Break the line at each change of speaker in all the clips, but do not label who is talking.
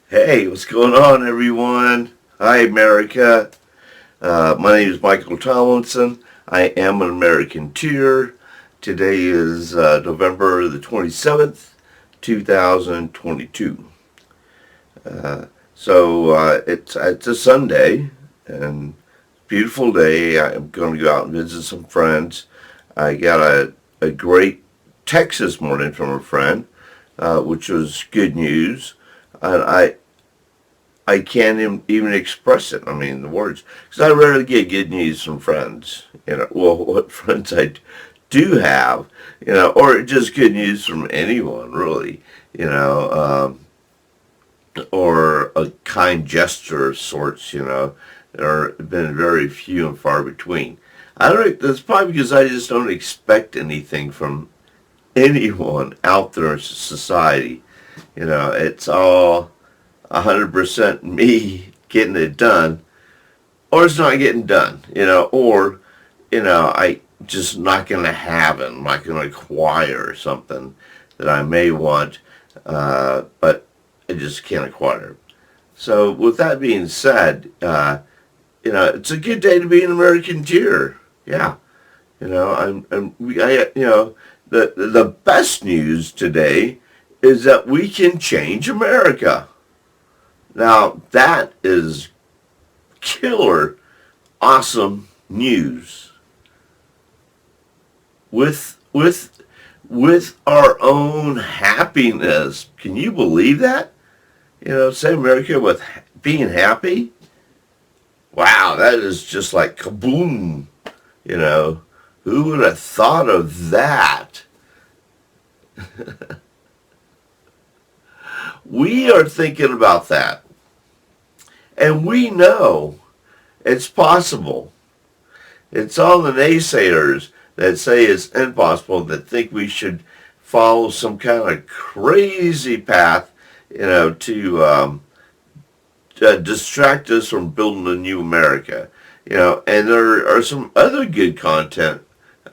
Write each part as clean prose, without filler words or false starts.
Hey, what's going on, everyone? Hi, America. My name is Michael Tomlinson. I am an American Tear. Today is November the 27th, 2022. It's a Sunday and beautiful day. I'm going to go out and visit some friends. I got a great text this morning from a friend, which was good news. And I can't even express it. I mean, the words, because I rarely get good news from friends. Well, what friends I do have, or just good news from anyone, really. You know, or a kind gesture of sorts. There have been very few and far between. I don't. That's probably because I just don't expect anything from anyone out there in society. It's all 100% me getting it done, or it's not getting done, or, I just not going to have it. I'm not going to acquire something that I may want, but I just can't acquire. So with that being said, it's a good day to be an American Jeer. Yeah. The best news today is that we can change America. Now that is killer, awesome news. With our own happiness. Can you believe that? Say America with being happy. Wow, that is just like kaboom. You know, who would have thought of that? We are thinking about that. And we know it's possible. It's all the naysayers that say it's impossible, that think we should follow some kind of crazy path, to distract us from building a new America. And there are some other good content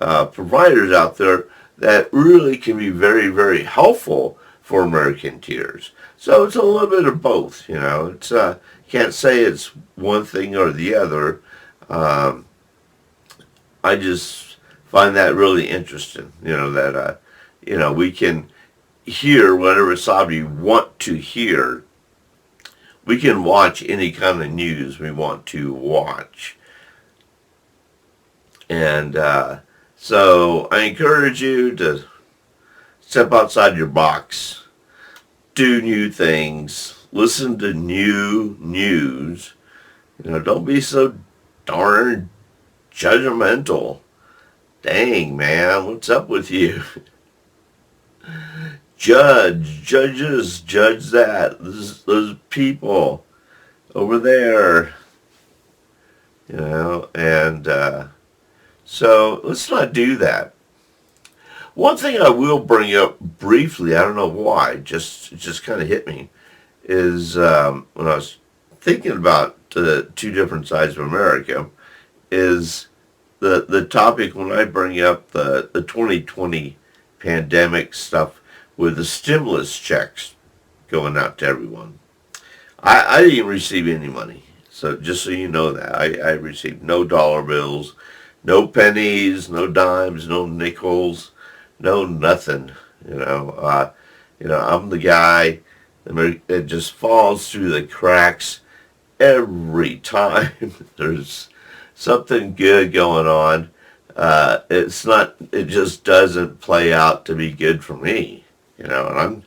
providers out there that really can be very, very helpful for American tears. So it's a little bit of both. It's can't say it's one thing or the other. Um, I just find that really interesting. That we can hear whatever side we want to hear. We can watch any kind of news we want to watch. And so I encourage you to step outside your box, do new things, listen to new news. Don't be so darn judgmental. Dang, man, what's up with you? Judges, judge that. Those people over there, and so let's not do that. One thing I will bring up briefly, I don't know why, it just kind of hit me, is when I was thinking about the two different sides of America, is the topic when I bring up the 2020 pandemic stuff with the stimulus checks going out to everyone. I didn't receive any money. So just so you know that, I received no dollar bills, no pennies, no dimes, no nickels, no nothing. I'm the guy that just falls through the cracks every time there's something good going on. It's not. It just doesn't play out to be good for me. And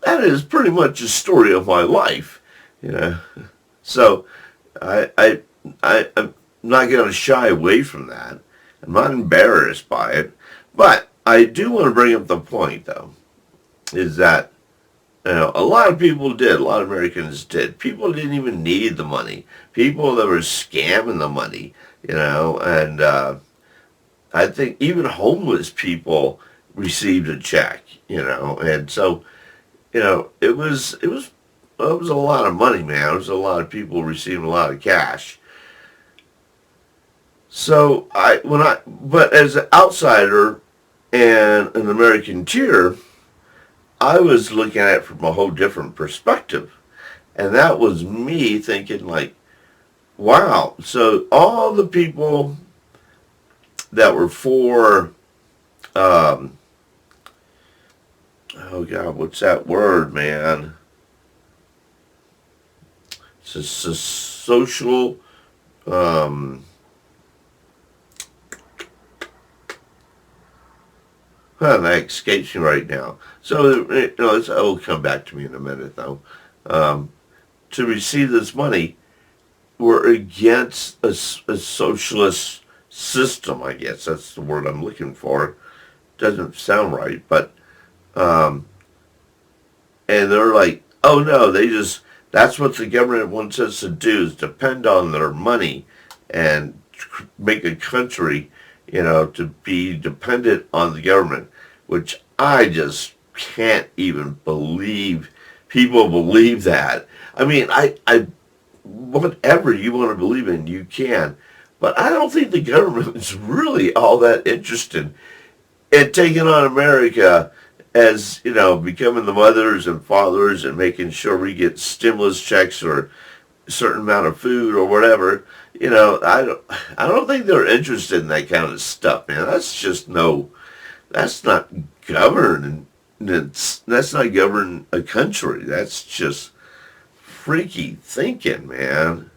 that is pretty much the story of my life. You know, so I'm not going to shy away from that. I'm not embarrassed by it, but I do want to bring up the point though, is that a lot of people did. A lot of Americans did. People didn't even need the money. People that were scamming the money, and I think even homeless people received a check, and so, it was a lot of money, man. It was a lot of people receiving a lot of cash. So but as an outsider and an American tear, I was looking at it from a whole different perspective. And that was me thinking like, wow, so all the people that were for, um, oh God, what's that word, man? It's a social, um, that escapes me right now. So, it'll come back to me in a minute, though. Um, to receive this money, we're against a socialist system, I guess. That's the word I'm looking for. Doesn't sound right, but, um, and they're like, oh no, that's what the government wants us to do is depend on their money and make a country, to be dependent on the government, which I just can't even believe people believe that. I mean, I whatever you want to believe in, you can. But I don't think the government is really all that interested in taking on America as, becoming the mothers and fathers and making sure we get stimulus checks or a certain amount of food or whatever. I don't think they're interested in that kind of stuff, man. That's not govern. That's not govern a country. That's just freaky thinking, man.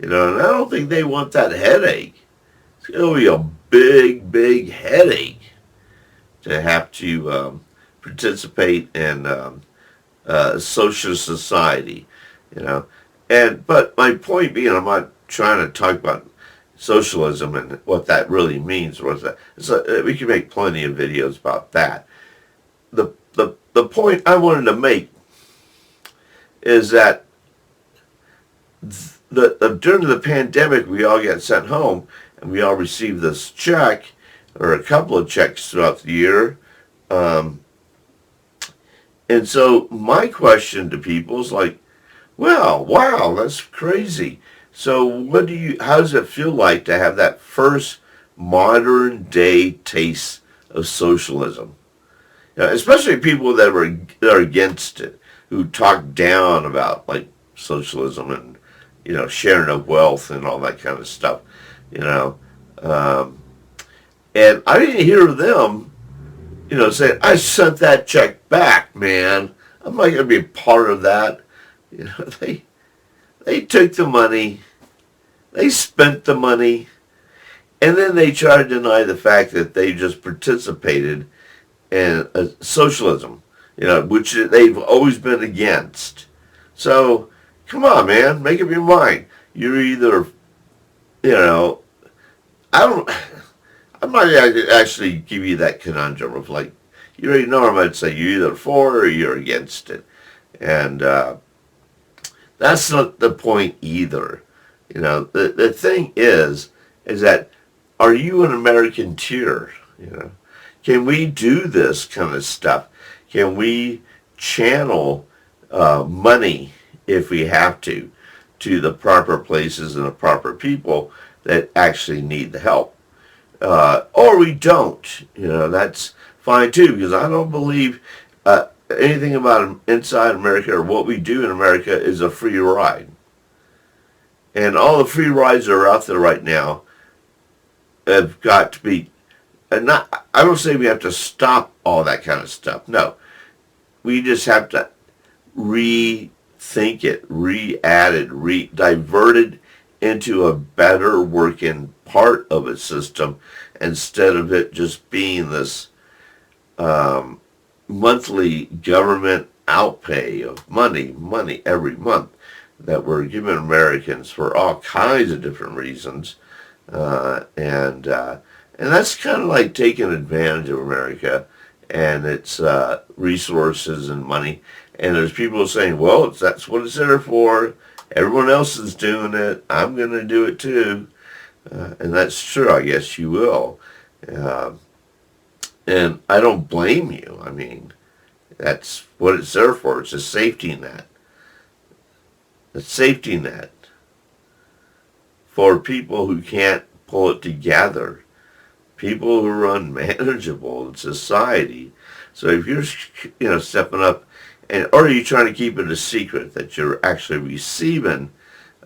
And I don't think they want that headache. It's going to be a big, big headache to have to participate in social society, you know. But my point being, I'm not trying to talk about socialism and what that really means. We can make plenty of videos about that. The point I wanted to make is that during the pandemic, we all got sent home, and we all received this check, or a couple of checks throughout the year. Um, and so my question to people is like, well, wow, that's crazy. So how does it feel like to have that first modern day taste of socialism? Especially people that are against it, who talk down about like socialism and sharing of wealth and all that kind of stuff. You know, um, and I didn't hear them, saying I sent that check back, man. I'm not going to be a part of that. They took the money, they spent the money, and then they try to deny the fact that they just participated in socialism, which they've always been against. So, come on, man, make up your mind. You're either, you know, I don't, I'm not actually give you that conundrum of like, you already know I'm going to say you're either for or you're against it. And that's not the point either. The thing is that, are you an American tier? Can we do this kind of stuff? Can we channel money, if we have to the proper places and the proper people that actually need the help? Or we don't. That's fine too, because I don't believe anything about inside America or what we do in America is a free ride. And all the free rides that are out there right now have got to be, and not, I don't say we have to stop all that kind of stuff. No. We just have to rethink it, re-add it, divert it into a better working part of a system, instead of it just being this monthly government outpay of money every month that we're giving Americans for all kinds of different reasons. And that's kind of like taking advantage of America and its resources and money. And there's people saying, well, that's what it's there for. Everyone else is doing it. I'm going to do it too. And that's true. I guess you will. And I don't blame you. I mean, that's what it's there for. It's a safety net. A safety net for people who can't pull it together. People who are unmanageable in society. So if you're, stepping up, or are you trying to keep it a secret that you're actually receiving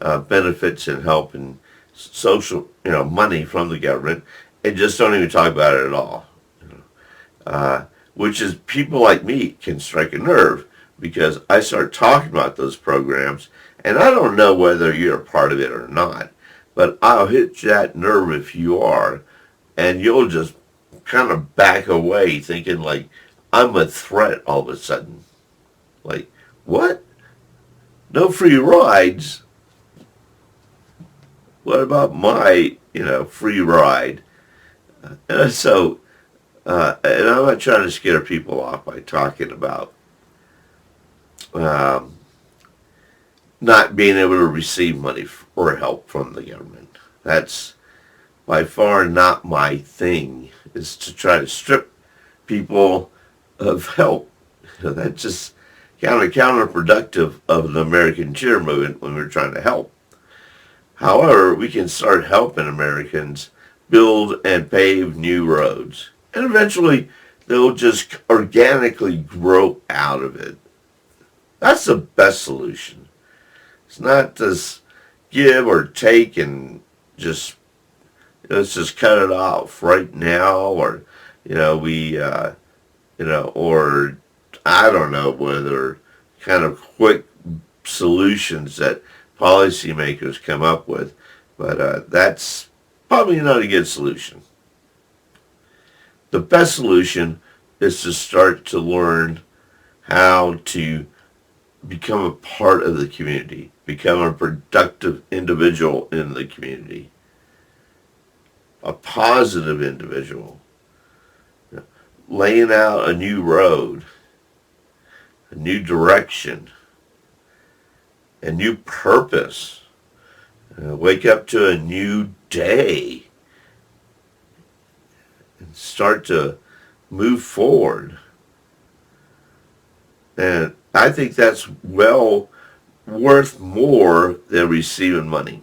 benefits and help and social, money from the government, and just don't even talk about it at all. Uh, which is people like me can strike a nerve because I start talking about those programs, and I don't know whether you're a part of it or not, but I'll hit that nerve if you are, and you'll just kind of back away thinking like I'm a threat all of a sudden. Like, what? No free rides? What about my, free ride? And I'm not trying to scare people off by talking about um, not being able to receive money or help from the government. That's by far not my thing, is to try to strip people of help. That's just kind of counterproductive of the American cheer movement when we're trying to help. However, we can start helping Americans build and pave new roads. And eventually, they'll just organically grow out of it. That's the best solution. It's not this give or take and just, let's just cut it off right now, or, or I don't know whether kind of quick solutions that policymakers come up with, but that's probably not a good solution. The best solution is to start to learn how to become a part of the community, become a productive individual in the community, a positive individual, laying out a new road, a new direction, a new purpose, wake up to a new day, and start to move forward. And I think that's well worth more than receiving money.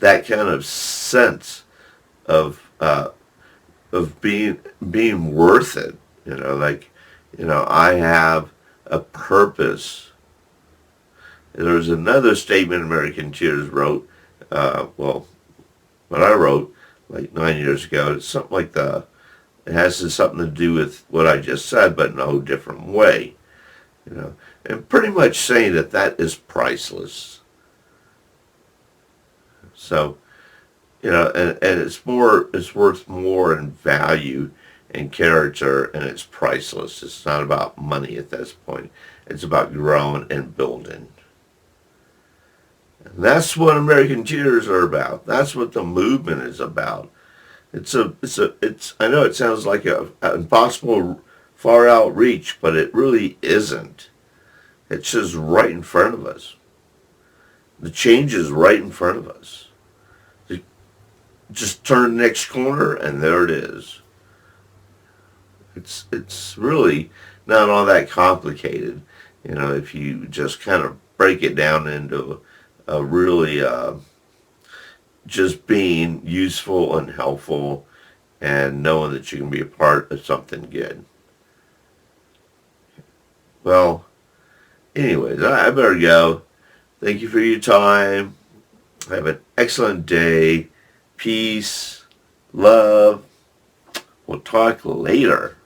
That kind of sense of being worth it. I have a purpose. There's another statement American Cheers wrote. What I wrote like 9 years ago. It's something like it has something to do with what I just said, but in a whole different way. And pretty much saying that is priceless. So, and it's worth more in value and character, and it's priceless. It's not about money at this point. It's about growing and building. And that's what American Cheers are about. That's what the movement is about. I know it sounds like an impossible far out reach, but it really isn't. It's just right in front of us. The change is right in front of us. Just turn the next corner and there it is. It's really not all that complicated, if you just kind of break it down into a really just being useful and helpful and knowing that you can be a part of something good. Well, anyways, I better go. Thank you for your time. Have an excellent day. Peace. Love. We'll talk later.